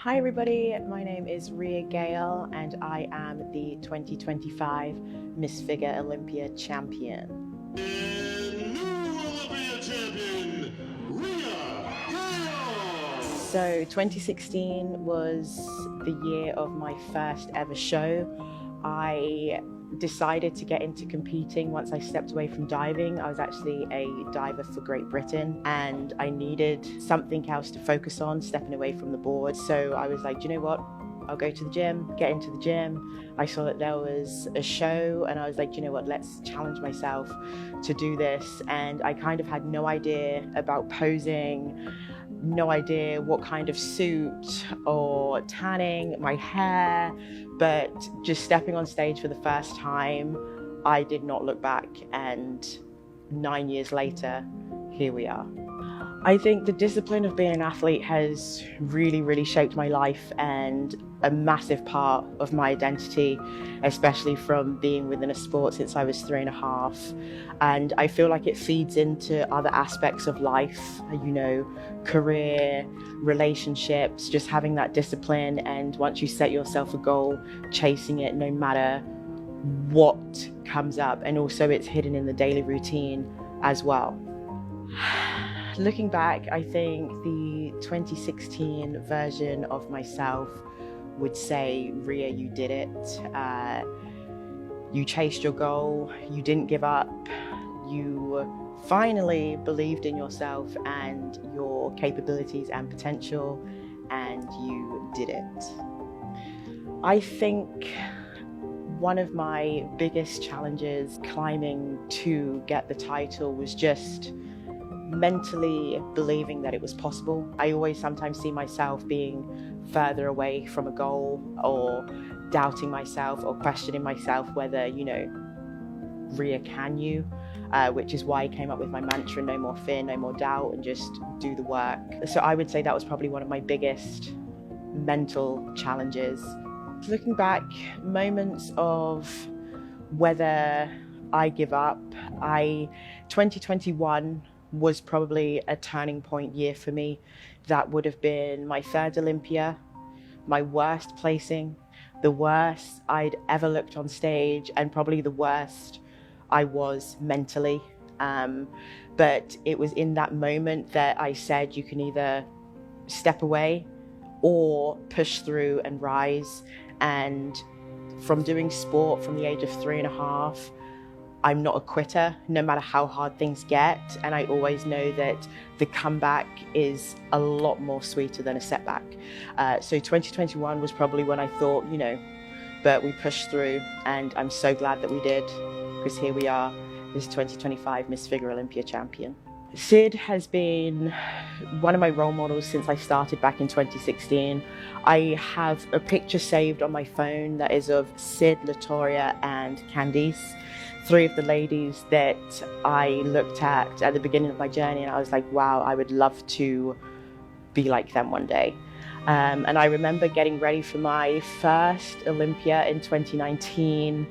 Hi everybody, my name is Ria Gale and I am the 2025 Miss Figure Olympia champion. And new Olympia champion, Ria Gale! So 2016 was the year of my first ever show. I decided to get into competing once I stepped away from diving. I was actually a diver for Great Britain and I needed something else to focus on, stepping away from the board. So I was like, do you know what? I'll go to the gym, get into the gym. I saw that there was a show and I was like, do you know what? Let's challenge myself to do this. And I kind of had no idea about posing, no idea what kind of suit or tanning, my hair, but just stepping on stage for the first time, I did not look back, and 9 years later, here we are. I think the discipline of being an athlete has really shaped my life and a massive part of my identity, especially from being within a sport since I was 3.5. And I feel like it feeds into other aspects of life, you know, career, relationships, just having that discipline. And once you set yourself a goal, chasing it no matter what comes up. And also it's hidden in the daily routine as well. Looking back, I think the 2016 version of myself would say, Ria, you did it. You chased your goal, you didn't give up, you finally believed in yourself and your capabilities and potential, and you did it. I think one of my biggest challenges climbing to get the title was just mentally believing that it was possible. I always sometimes see myself being further away from a goal or doubting myself or questioning myself whether, you know, Ria, can you? Which is why I came up with my mantra, no more fear, no more doubt, and just do the work. So I would say that was probably one of my biggest mental challenges. Looking back, moments of whether I give up, 2021 was probably a turning point year for me. That would have been my third Olympia, my worst placing, the worst I'd ever looked on stage, and probably the worst I was mentally. But it was in that moment that I said you can either step away or push through and rise. And from doing sport from the age of 3.5, I'm not a quitter, no matter how hard things get. And I always know that the comeback is a lot more sweeter than a setback. So 2021 was probably when I thought, you know, but we pushed through, and I'm so glad that we did, because here we are, this 2025 Miss Figure Olympia champion. Sid has been one of my role models since I started back in 2016. I have a picture saved on my phone that is of Sid, Latoria, and Candice, 3 of the ladies that I looked at the beginning of my journey, and I was like, wow, I would love to be like them one day. And I remember getting ready for my first Olympia in 2019.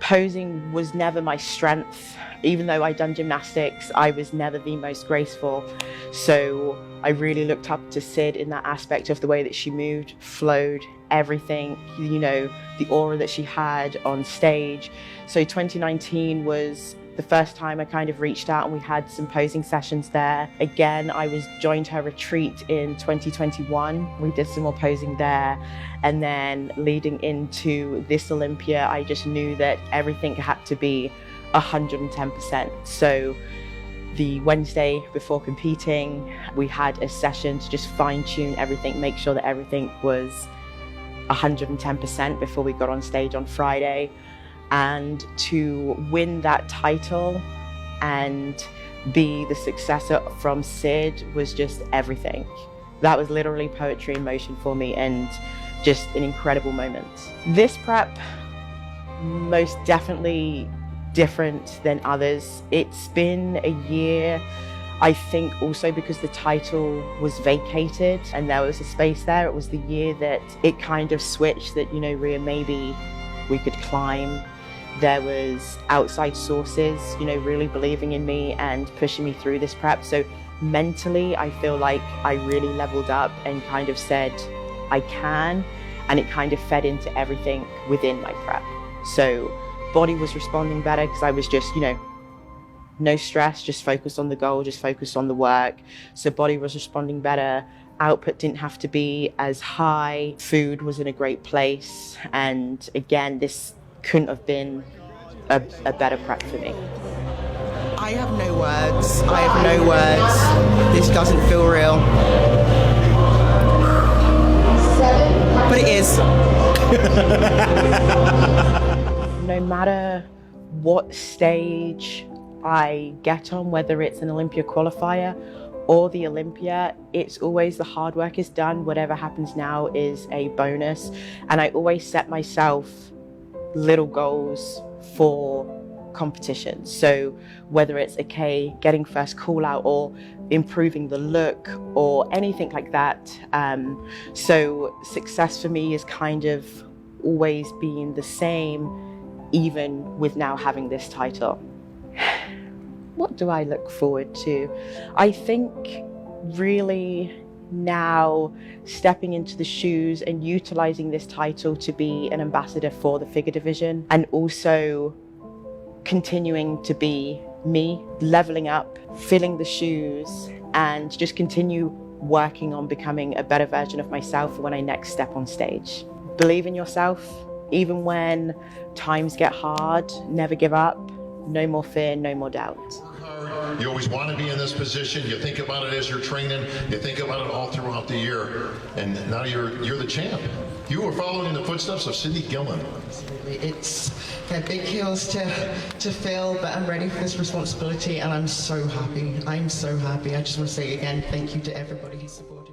Posing was never my strength. Even though I'd done gymnastics, I was never the most graceful. So I really looked up to Sid in that aspect of the way that she moved, flowed, everything, you know, the aura that she had on stage. So 2019 was the first time I kind of reached out, and we had some posing sessions there. Again, I joined her retreat in 2021. We did some more posing there. And then leading into this Olympia, I just knew that everything had to be 110%. So the Wednesday before competing, we had a session to just fine tune everything, make sure that everything was 110% before we got on stage on Friday. And to win that title and be the successor from Sid was just everything. That was literally poetry in motion for me, and just an incredible moment. This prep, most definitely different than others. It's been a year, I think also because the title was vacated and there was a space there. It was the year that it kind of switched, that, you know, Ria, maybe we could climb. There was outside sources, you know, really believing in me and pushing me through this prep. So mentally, I feel like I really leveled up and kind of said, I can, and it kind of fed into everything within my prep. So body was responding better because I was just, no stress, just focused on the goal, just focused on the work. So body was responding better. Output didn't have to be as high. Food was in a great place. And again, this couldn't have been a better prep for me. I have no words. I have no words. This doesn't feel real. But it is. No matter what stage I get on, whether it's an Olympia qualifier or the Olympia, it's always the hard work is done. Whatever happens now is a bonus. And I always set myself little goals for competitions. So whether it's getting first call out or improving the look or anything like that. So success for me is kind of always being the same, even with now having this title. What do I look forward to? I think really now stepping into the shoes and utilizing this title to be an ambassador for the figure division, and also continuing to be me, leveling up, filling the shoes, and just continue working on becoming a better version of myself when I next step on stage. Believe in yourself, even when times get hard. Never give up. No more fear, no more doubt. You always want to be in this position. You think about it as you're training. You think about it all throughout the year. And now you're the champ. You were following in the footsteps of Cindy Gillen. Absolutely. It's got big heels to fill, but I'm ready for this responsibility, and I'm so happy. I'm so happy. I just want to say again, thank you to everybody who supported.